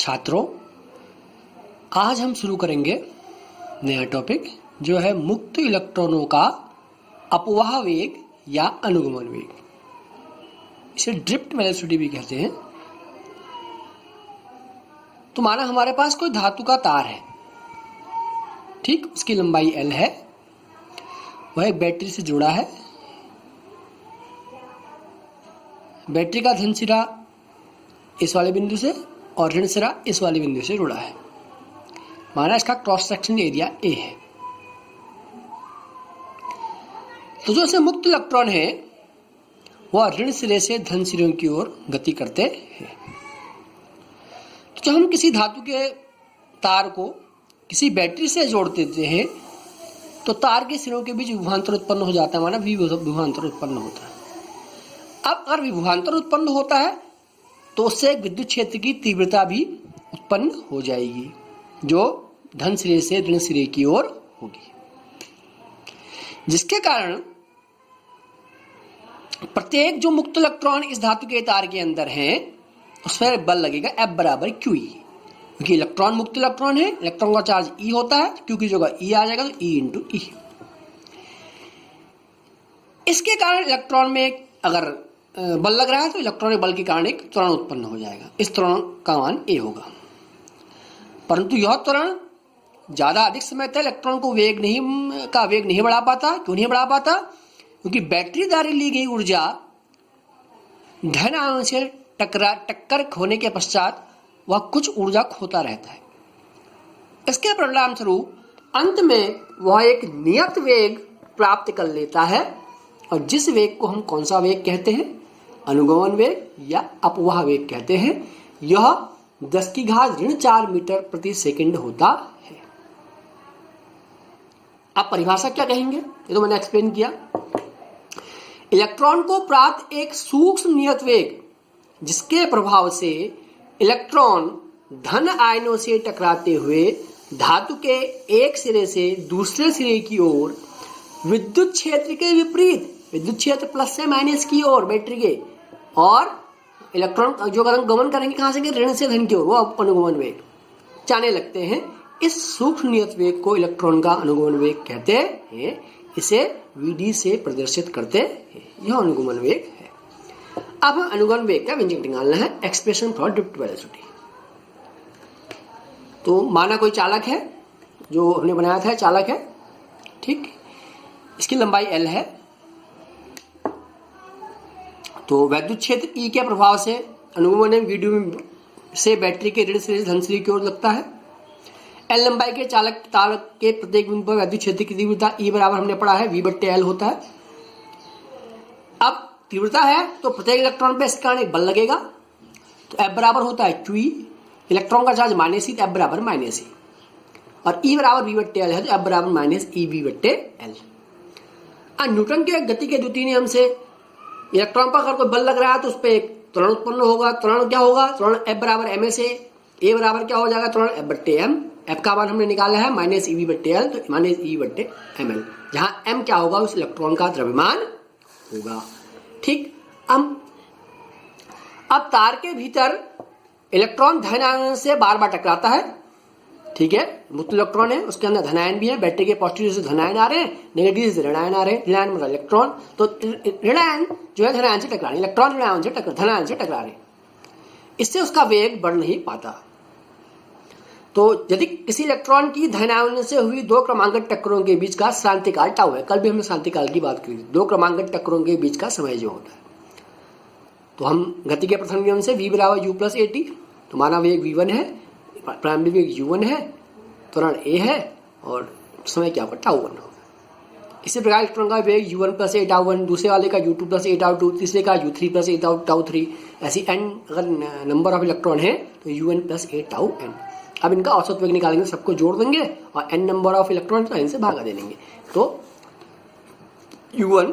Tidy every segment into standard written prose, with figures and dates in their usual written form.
छात्रों, आज हम शुरू करेंगे नया टॉपिक जो है मुक्त इलेक्ट्रॉनों का अपवाह वेग या अनुगमन वेग। इसे ड्रिफ्ट वेलोसिटी भी कहते हैं। तो माना हमारे पास कोई धातु का तार है, ठीक, उसकी लंबाई L है, वह एक बैटरी से जुड़ा है। बैटरी का धन सिरा इस वाले बिंदु से और ऋण सिरा इस वाले बिंदु से जुड़ा है। माना इसका क्रॉस सेक्शन एरिया A है। तो जो से मुक्त इलेक्ट्रॉन है वह ऋण सिरे से धन सिरों की ओर गति करते हैं। तो जब हम किसी धातु के तार को किसी बैटरी से जोड़ देते हैं तो तार के सिरों के बीच विभवांतर उत्पन्न हो जाता है, माना विभवांतर उत्पन्न होता है। अब अगर विभवांतर उत्पन्न होता है तो उससे एक विद्युत क्षेत्र की तीव्रता भी उत्पन्न हो जाएगी जो धन सिरे से ऋण सिरे की ओर होगी, जिसके कारण प्रत्येक जो मुक्त इलेक्ट्रॉन इस धातु के तार के अंदर है उस पर बल लगेगा F बराबर QE, क्योंकि इलेक्ट्रॉन मुक्त इलेक्ट्रॉन है, इलेक्ट्रॉन का चार्ज E होता है, Q की जगह E आ जाएगा तो E इंटू E। इसके कारण इलेक्ट्रॉन में अगर बल लग रहा है तो इलेक्ट्रॉनिक बल के कारण एक त्वरण उत्पन्न हो जाएगा। इस त्वरण का मान A होगा। परंतु यह त्वरण ज्यादा अधिक समय तक इलेक्ट्रॉन को वेग नहीं बढ़ा पाता। क्यों नहीं बढ़ा पाता? क्योंकि बैटरी द्वारा ली गई ऊर्जा धन आयन से टक्कर होने के पश्चात वह कुछ ऊर्जा खोता रहता है। इसके परिणाम स्वरूप अंत में वह एक नियत वेग प्राप्त कर लेता है, और जिस वेग को हम कौन सा वेग कहते हैं? अनुगमन वेग या अपवाह वेग कहते हैं। यह 10⁻⁴ मीटर प्रति सेकंड होता है। आप परिभाषा क्या कहेंगे? ये तो मैंने एक्सप्लेन किया। इलेक्ट्रॉन को प्राप्त एक सूक्ष्म नियत वेग जिसके प्रभाव से इलेक्ट्रॉन धन आयनों से टकराते हुए धातु के एक सिरे से दूसरे सिरे की ओर विद्युत क्षेत्र के विपरीत, विद्युत क्षेत्र प्लस से माइनस की ओर बैटरी के, और इलेक्ट्रॉन जो गमन करेंगे कहां से? ऋण से धन की ओर, वो अनुगमन वेग जाने लगते हैं। इस सूक्ष्म नियत वेग को इलेक्ट्रॉन का अनुगमन वेग कहते हैं। इसे Vd से प्रदर्शित करते हैं। यह अनुगमन वेग है। अब हम अनुगमन वेग का व्यंजक निकालना है, एक्सप्रेशन फॉर ड्रिफ्ट वेलोसिटी। तो माना कोई चालक है, जो हमने बनाया था चालक है, ठीक, इसकी लंबाई L है। तो वैद्युत क्षेत्र E के प्रभाव से अनुगमन Vd से बैटरी के ऋण सिरे से धन सिरे की ओर लगता है। L लंबाई के तालक के प्रत्येक बिंदु पर वैद्युत क्षेत्र की तीव्रता E बराबर हमने पढ़ा है V/L होता है। अब तीव्रता है तो प्रत्येक इलेक्ट्रॉन पे इसके कारण एक बल लगेगा, तो F बराबर होता है QE। इलेक्ट्रॉन का चार्ज -E तो F बराबर -E, और E बराबर V/L है तो F बराबर -EV/L। न्यूटन के गति के द्वितीय नियम से इलेक्ट्रॉन पर अगर कोई बल लग रहा है तो उस पर एक त्वरण उत्पन्न होगा। त्वरण क्या होगा? त्वरण F बराबर ma से A बराबर क्या हो जाएगा? त्वरण F/m। F का मान हमने निकाला है -EV/L, तो -EV/ml, जहां m क्या होगा? उस इलेक्ट्रॉन का द्रव्यमान होगा, ठीक। अब तार के भीतर इलेक्ट्रॉन धन आयन से बार बार टकराता है, ठीक है। मुक्त इलेक्ट्रॉन है, उसके अंदर धन आयन भी है। बैटरी के पॉजिटिव से धन आयन आ रहे हैं, नेगेटिव से ऋण आयन आ रहे हैं। ऋण आयन मतलब इलेक्ट्रॉन, तो ऋण आयन जो है धन आयन से टकरा रहे हैं, इलेक्ट्रॉन ऋण आयन से धन आयन से टकरा रहे हैं। इससे उसका वेग बढ़ नहीं पाता। तो यदि किसी इलेक्ट्रॉन की धन आयन से हुई दो क्रमांकित टक्करों के बीच का शांतिकाल टाउ है, कल भी हमने शांतिकाल की बात की, दो क्रमांकित टक्करों के बीच का समय जो होता है, तो हम गति के प्रथम नियम से V बराबर U + AT, तो माना वेग V1 है, प्रारंभिक वेग U1 है, त्वरण A है, और समय क्या होगा? टाउ 1 होगा। इसी प्रकार इलेक्ट्रॉन का वेग U1 + A टाउ 1, दूसरे वाले का U2 + A टाउ 2, तीसरे का U3 + A टाउ 3, ऐसी n अगर नंबर ऑफ इलेक्ट्रॉन है तो UN + A टाउ n। अब इनका औसत वेग निकालेंगे, सबको जोड़ देंगे और n नंबर ऑफ इलेक्ट्रॉन को n से भागा दे देंगे, तो U1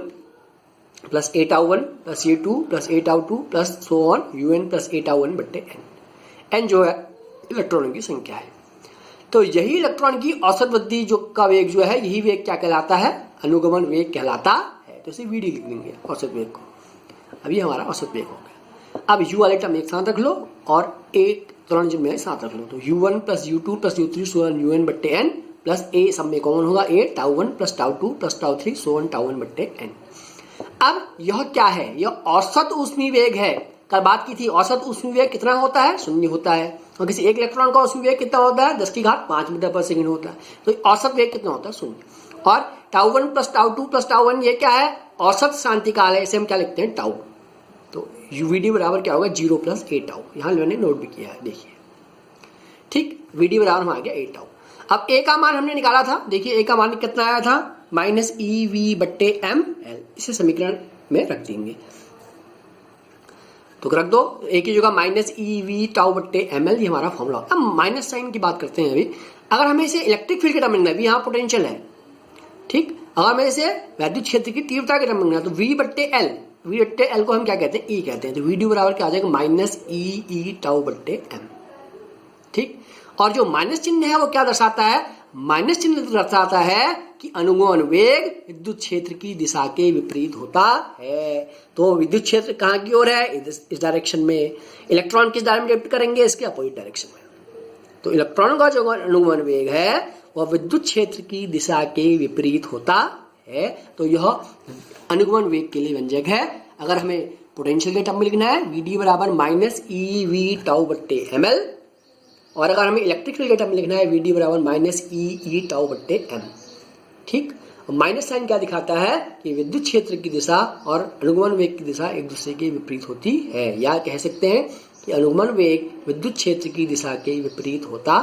+ A tau 1 + U2 + A tau 2 + so on UN + A tau 1/n। n जो है इलेक्ट्रॉनों की संख्या है। तो यही इलेक्ट्रॉन की औसत वृद्धि जो का वेग जो है, यही वेग क्या कहलाता है? अनुगमन वेग कहलाता है। तो इसे Vd लिख देंगे औसत वेग को। अभी हमारा औसत वेग हो गया। अब U वाले टर्म एक साथ रख लो और A दोनों रीजन में साथ रख लो तो u1 plus u2 plus u3 so on un बट्टे n प्लस a सब में कॉमन होगा a tau 1 plus tau 2 plus tau 3 so on tau 1 बट्टे n। अब यह क्या है? यह औसत ऊष्मीय वेग है। कल बात की थी औसत ऊष्मीय वेग कितना होता है? 0 होता है। और किसी एक इलेक्ट्रॉन का ऊष्मीय वेग कितना होता है? 10 की घात 5 मीटर पर सेकंड होता है। तो औसत वेग कितना होता है? 0। और tau 1 plus tau 2 plus tau 1 ये क्या है? औसत शांति काल है। इसे हम क्या लिखते हैं? टाउ। तो यूवीडी बराबर क्या होगा? 0 प्लस ए टाउ। यहाँ मैंने नोट भी किया है, देखिए। ठीक, वीडी बराबर हम आ गया ए टाउ। अब ए का मान हमने निकाला था, देखिए ए का मान कितना आया था? माइनस ई वी बट्टे एम एल। इसे समीकरण में रख देंगे तो रख दो, ए की जगह माइनस ई वी टाउ बट्टे एम एल, ये हमारा फॉर्मूला। अब माइनस साइन की बात करते हैं अभी। अगर हमें इसे इलेक्ट्रिक फील्ड के टर्म में लिखना है, यहाँ पोटेंशियल है, ठीक। अगर हमें इसे वैद्युत क्षेत्र की तीव्रता के टर्म में लिखना है तो वी बट्टे एल, वी बट्टे एल को हम क्या कहते हैं? ई कहते हैं। तो वी डी बराबर क्या आ जाएगा? माइनस ई टाउ बट्टे एम, ठीक। और जो माइनस चिन्ह है वो क्या दर्शाता है? माइनस चिन्ह दर्शाता है कि अनुगमन वेग विद्युत क्षेत्र की दिशा के विपरीत होता है। तो विद्युत क्षेत्र कहाँ की ओर है? इस डायरेक्शन में। इलेक्ट्रॉन किस डायरेक्शन में लिफ्ट करेंगे? इसके अपोजिट डायरेक्शन में। तो इलेक्ट्रॉन का जो अनुगमन वेग है वह विद्युत क्षेत्र की दिशा के विपरीत होता है। तो यह अनुगमन वेग के लिए व्यंजक है। अगर हमें पोटेंशियल के टर्म में लिखना है, वी डी बराबर माइनस ई वी टाउ बट्टे एम एल। और अगर हमें इलेक्ट्रिक फील्ड के टर्म में लिखना है, वी डी बराबर माइनस ई टाउ बट्टे एम, ठीक। माइनस साइन क्या दिखाता है? कि विद्युत क्षेत्र की दिशा और अनुगमन वेग की दिशा एक दूसरे के विपरीत होती है, या कह सकते हैं कि अनुगमन वेग विद्युत क्षेत्र की दिशा के विपरीत होता